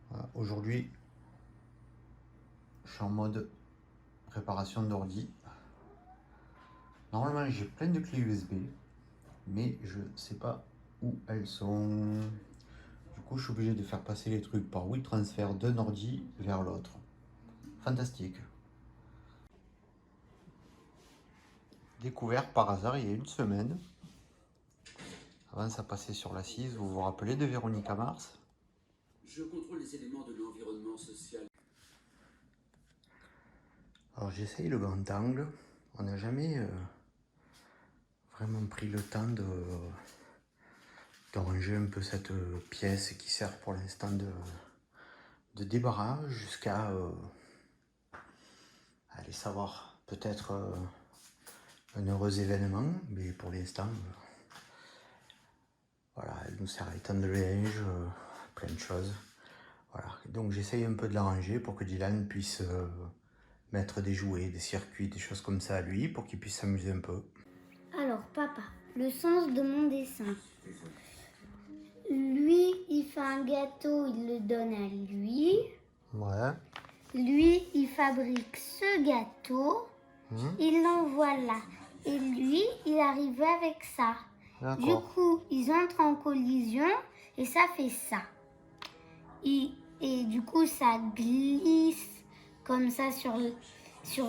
Voilà, aujourd'hui, je suis en mode préparation d'ordi. Normalement, j'ai plein de clés USB, mais je sais pas où elles sont. Du coup, je suis obligé de faire passer les trucs par WeTransfer d'un ordi vers l'autre. Fantastique. Découvert par hasard il y a une semaine. Avant, ça passait sur la 6. Vous vous rappelez de Véronique Mars? Je contrôle les éléments de l'environnement social. Alors, j'essaye le grand angle. On n'a jamais vraiment pris le temps de ranger un peu cette pièce qui sert pour l'instant de débarras jusqu'à aller savoir peut-être un heureux événement, mais pour l'instant voilà, elle nous sert à étendre le linge, plein de choses, voilà. Donc j'essaye un peu de la ranger pour que Dylan puisse mettre des jouets, des circuits, des choses comme ça à lui pour qu'il puisse s'amuser un peu. Alors papa, le sens de mon dessin. Lui, il fait un gâteau, il le donne à lui. Ouais. Lui, il fabrique ce gâteau, il l'envoie là. Et lui, il arrive avec ça. Du D'accord. coup, ils entrent en collision et ça fait ça. Et du coup, ça glisse comme ça sur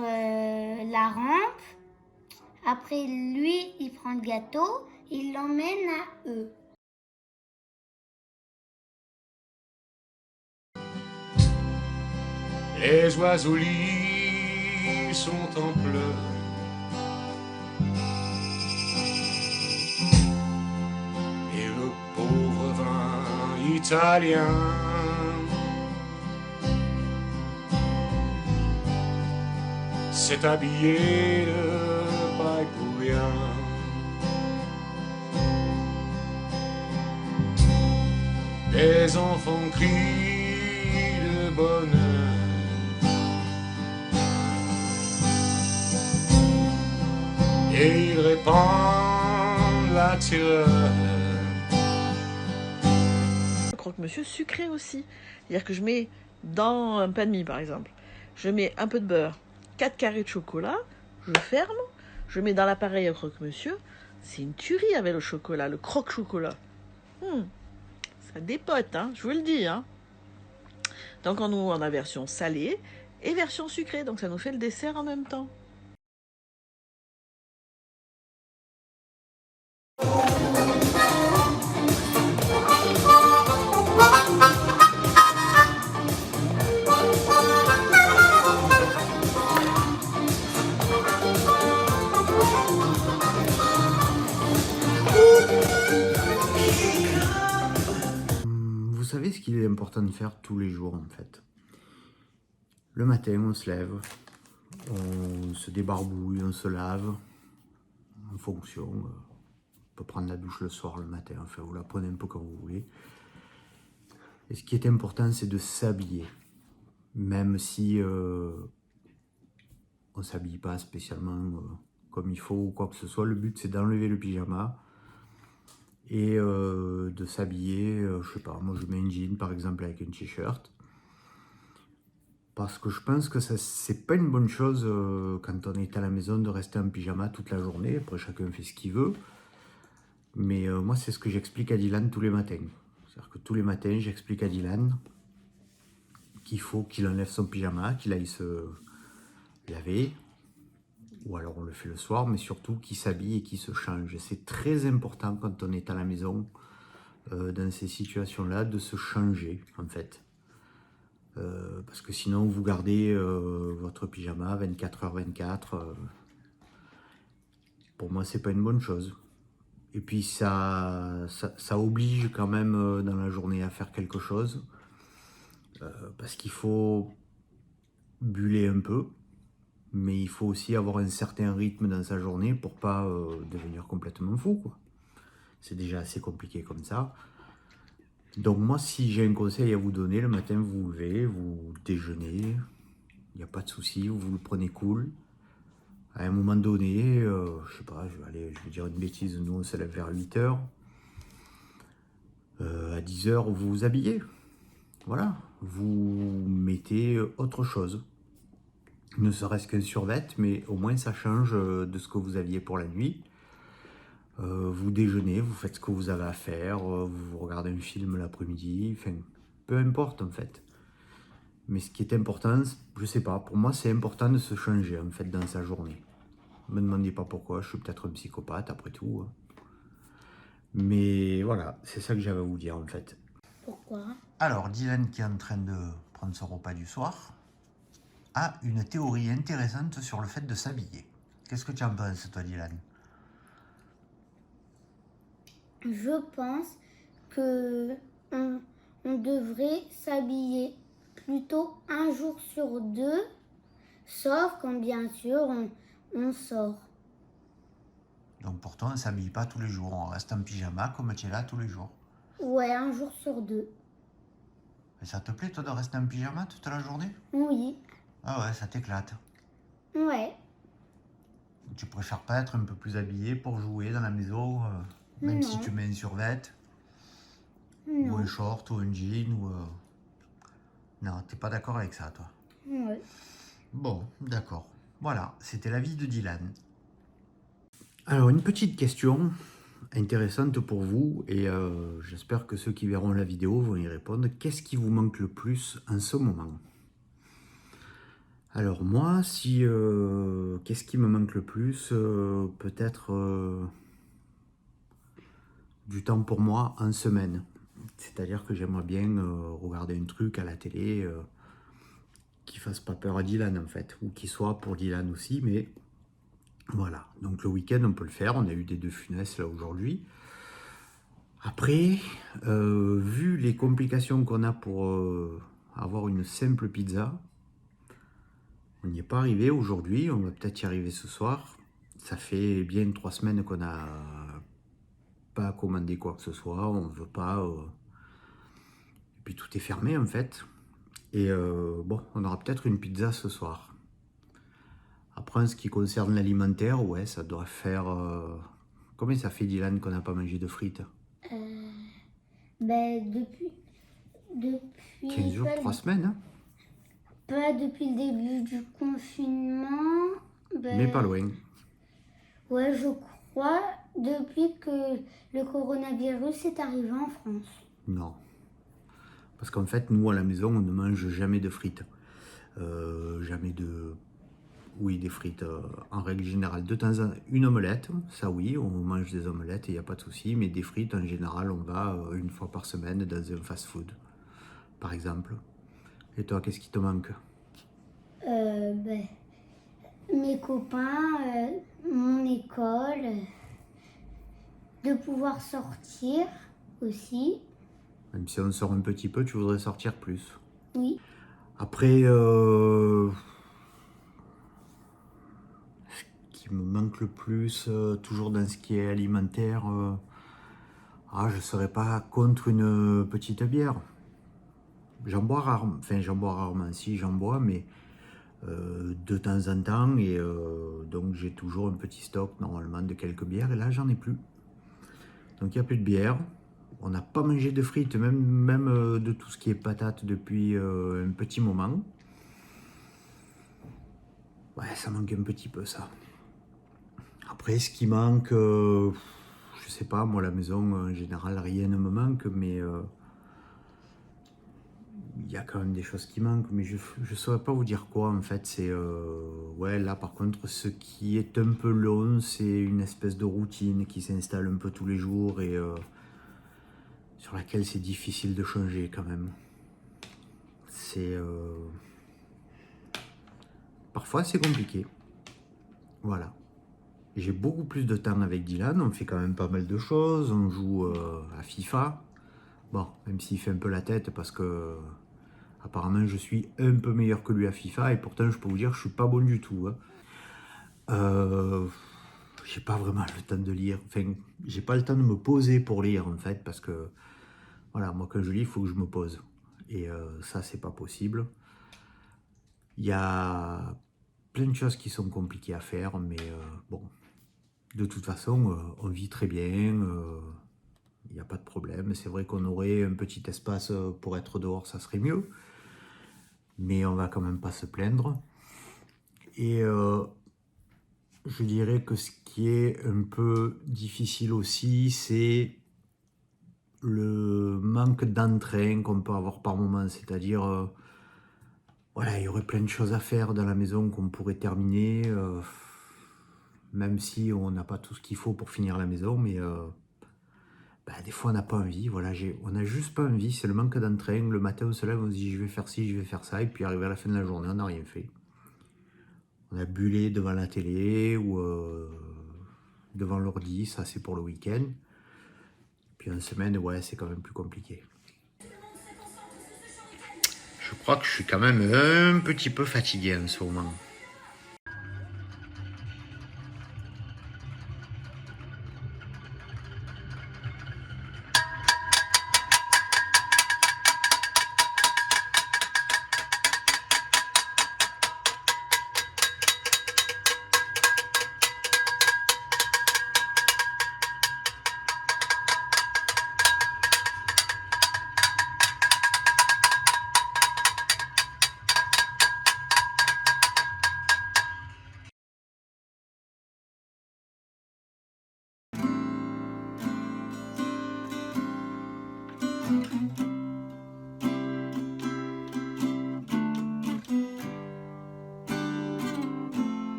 la rampe. Après, lui, il prend le gâteau, il l'emmène à eux. Les oiseaux lits sont en pleurs. Et le pauvre vin italien s'est habillé de paille pour rien. Les enfants crient de bonheur. Et ils répandent la terreur. Croque-monsieur sucré aussi. C'est-à-dire que je mets dans un pain de mie par exemple, je mets un peu de beurre, 4 carrés de chocolat, je ferme, je mets dans l'appareil à croque-monsieur. C'est une tuerie avec le chocolat, le croque-chocolat. Ça dépote, hein, je vous le dis. Hein. Donc on a version salée et version sucrée, donc ça nous fait le dessert en même temps. Vous savez ce qu'il est important de faire tous les jours en fait. Le matin, on se lève, on se débarbouille, on se lave, en fonction. On peut prendre la douche le soir, le matin, enfin vous la prenez un peu comme vous voulez. Et ce qui est important, c'est de s'habiller. Même si on ne s'habille pas spécialement comme il faut ou quoi que ce soit, le but c'est d'enlever le pyjama et de s'habiller, je sais pas, moi je mets un jean par exemple avec un t-shirt. Parce que je pense que c'est pas une bonne chose quand on est à la maison de rester en pyjama toute la journée. Après, chacun fait ce qu'il veut. Mais moi, c'est ce que j'explique à Dylan tous les matins. C'est-à-dire que tous les matins, j'explique à Dylan qu'il faut qu'il enlève son pyjama, qu'il aille se laver. Ou alors on le fait le soir, mais surtout qu'il s'habille et qu'il se change. C'est très important quand on est à la maison, dans ces situations-là, de se changer, en fait. Parce que sinon vous gardez votre pyjama 24h24. Pour moi c'est pas une bonne chose. Et puis ça oblige quand même dans la journée à faire quelque chose. Parce qu'il faut buller un peu. Mais il faut aussi avoir un certain rythme dans sa journée pour pas devenir complètement fou, quoi. C'est déjà assez compliqué comme ça. Donc moi, si j'ai un conseil à vous donner, le matin, vous vous levez, vous déjeunez, il n'y a pas de souci, vous le prenez cool. À un moment donné, je sais pas, je vais dire une bêtise, nous on se lève vers 8h. à 10 heures, vous vous habillez. Voilà, vous mettez autre chose. Ne serait-ce qu'un survêt, mais au moins ça change de ce que vous aviez pour la nuit. Vous déjeunez, vous faites ce que vous avez à faire, vous regardez un film l'après-midi, enfin, peu importe en fait. Mais ce qui est important, je sais pas, pour moi c'est important de se changer en fait dans sa journée. Ne me demandez pas pourquoi, je suis peut-être un psychopathe après tout. Mais voilà, c'est ça que j'avais à vous dire en fait. Pourquoi? Alors, Dylan qui est en train de prendre son repas du soir a une théorie intéressante sur le fait de s'habiller. Qu'est-ce que tu en penses toi, Dylan? Je pense que on devrait s'habiller plutôt un jour sur deux, sauf quand bien sûr on sort. Donc pour toi, on ne s'habille pas tous les jours, on reste en pyjama comme tu es là tous les jours. Ouais, un jour sur deux. Et ça te plaît toi de rester en pyjama toute la journée? Oui, Ah ouais, ça t'éclate. ouais. Tu préfères pas être un peu plus habillé pour jouer dans la maison, même si Non. tu mets un survêt, ou Non. un short, ou un jean, ou... Non, t'es pas d'accord avec ça, toi? Ouais. Bon, d'accord. Voilà, c'était l'avis de Dylan. Alors, une petite question intéressante pour vous, et j'espère que ceux qui verront la vidéo vont y répondre. Qu'est-ce qui vous manque le plus en ce moment? Alors moi, si qu'est-ce qui me manque le plus? Peut-être du temps pour moi en semaine. C'est-à-dire que j'aimerais bien regarder un truc à la télé qui fasse pas peur à Dylan en fait, ou qui soit pour Dylan aussi, mais voilà. Donc le week-end on peut le faire, on a eu des deux funestes là aujourd'hui. Après, vu les complications qu'on a pour avoir une simple pizza, on n'y est pas arrivé aujourd'hui, on va peut-être y arriver ce soir. Ça fait bien 3 semaines qu'on n'a pas commandé quoi que ce soit, on ne veut pas. Et puis tout est fermé en fait. Et bon, on aura peut-être une pizza ce soir. Après, en ce qui concerne l'alimentaire, ouais, ça doit faire... Combien ça fait, Dylan, qu'on n'a pas mangé de frites? Ben, depuis 15 jours, 3 semaines, hein? pas depuis le début du confinement. Ben, Mais pas loin. Ouais, je crois, depuis que le coronavirus est arrivé en France. Non. Parce qu'en fait, nous, à la maison, on ne mange jamais de frites. Jamais de... Oui, des frites en règle générale. De temps en temps, une omelette, ça oui, on mange des omelettes et il n'y a pas de souci. Mais des frites, en général, on va une fois par semaine dans un fast-food, par exemple. Et toi, qu'est-ce qui te manque? Ben, mes copains, mon école, de pouvoir sortir aussi. Même si on sort un petit peu, tu voudrais sortir plus. Oui. Après, ce qui me manque le plus, toujours dans ce qui est alimentaire, je ne serais pas contre une petite bière. J'en bois rarement, enfin j'en bois rarement, si j'en bois, mais de temps en temps, et donc j'ai toujours un petit stock normalement de quelques bières, et là j'en ai plus. Donc il n'y a plus de bière. On n'a pas mangé de frites, même de tout ce qui est patates depuis un petit moment. Ouais, ça manque un petit peu ça. Après, ce qui manque, je sais pas, moi, la maison, en général, rien ne me manque, mais il y a quand même des choses qui manquent, mais je ne saurais pas vous dire quoi, en fait. C'est, ouais, là, par contre, ce qui est un peu long, c'est une espèce de routine qui s'installe un peu tous les jours et sur laquelle c'est difficile de changer quand même. C'est... Parfois, c'est compliqué. Voilà. J'ai beaucoup plus de temps avec Dylan, on fait quand même pas mal de choses, on joue à FIFA. Bon, même s'il fait un peu la tête parce que apparemment je suis un peu meilleur que lui à FIFA et pourtant je peux vous dire que je suis pas bon du tout. J'ai pas vraiment le temps de lire, enfin j'ai pas le temps de me poser pour lire en fait parce que voilà, moi quand je lis il faut que je me pose et ça c'est pas possible. Il y a plein de choses qui sont compliquées à faire mais bon. De toute façon, on vit très bien, il n'y a pas de problème. C'est vrai qu'on aurait un petit espace pour être dehors, ça serait mieux. Mais on va quand même pas se plaindre. Et je dirais que ce qui est un peu difficile aussi, c'est le manque d'entrain qu'on peut avoir par moment. C'est-à-dire, voilà, il y aurait plein de choses à faire dans la maison qu'on pourrait terminer, même si on n'a pas tout ce qu'il faut pour finir la maison, mais des fois on n'a pas envie, voilà, on n'a juste pas envie, c'est le manque d'entrain. Le matin on se lève, on se dit je vais faire ci, je vais faire ça, et puis arrivé à la fin de la journée, on n'a rien fait. On a bullé devant la télé ou devant l'ordi, ça c'est pour le week-end. Puis en semaine, ouais, c'est quand même plus compliqué. Je crois que je suis quand même un petit peu fatigué en ce moment.